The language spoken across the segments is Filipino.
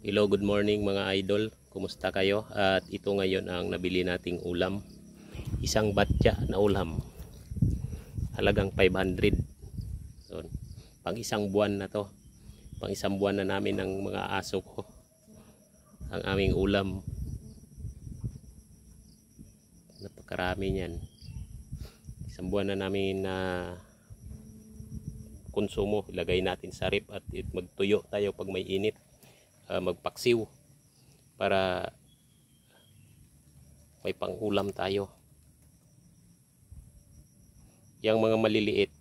Hello, good morning mga idol. Kumusta kayo? At ito ngayon ang nabili nating ulam. Isang batya na ulam. Halagang 500. So, pang isang buwan na to. Pang isang buwan na namin ng mga aso ko. Ang aming ulam. Napakarami niyan. Isang buwan na namin na konsumo. Ilagay natin sa rip at magtuyo tayo pag may init. Magpaksiw para may pangulam tayo. Yang mga maliliit,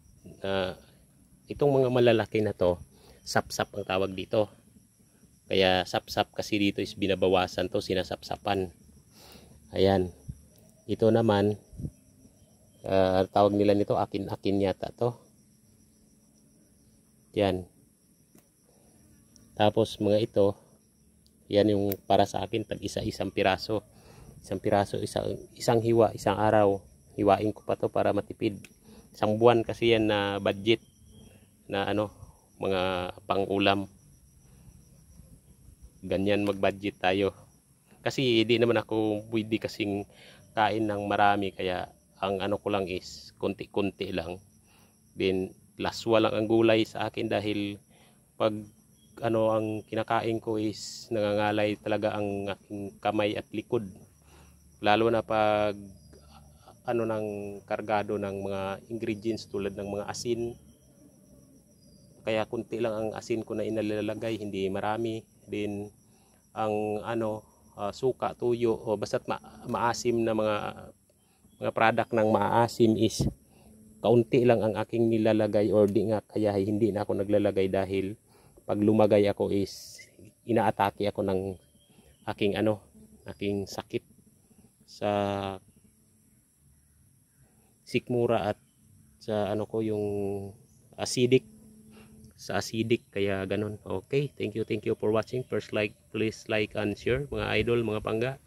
itong mga malalaki na to, sapsap ang tawag dito. Kaya sapsap kasi dito is binabawasan to, sinasapsapan. Ayan. Ito naman, tawag nila nito akin-akin yata to. Yan. Tapos mga ito, yan yung para sa akin tag isang piraso. Isang piraso, isang hiwa, isang araw. Hiwain ko pa to para matipid. Isang buwan kasi yan na budget na mga pang-ulam. Ganyan mag-budget tayo. Kasi hindi naman ako pwede kasing kain ng marami, kaya ang ko lang is konti-konti lang. Then laswa lang ang gulay sa akin dahil pag ang kinakain ko is nangangalay talaga ang aking kamay at likod, lalo na pag ng kargado ng mga ingredients tulad ng mga asin. Kaya kunti lang ang asin ko na inalalagay, hindi marami. Din ang suka, tuyo o basta't maasim na mga product ng maasim is kaunti lang ang aking nilalagay, or di nga kaya hindi na ako naglalagay dahil pag lumagay ako is inaatake ako ng aking sakit sa sikmura at sa yung acidic, kaya ganun. Okay, thank you for watching. First, please like and share mga idol, mga pangga.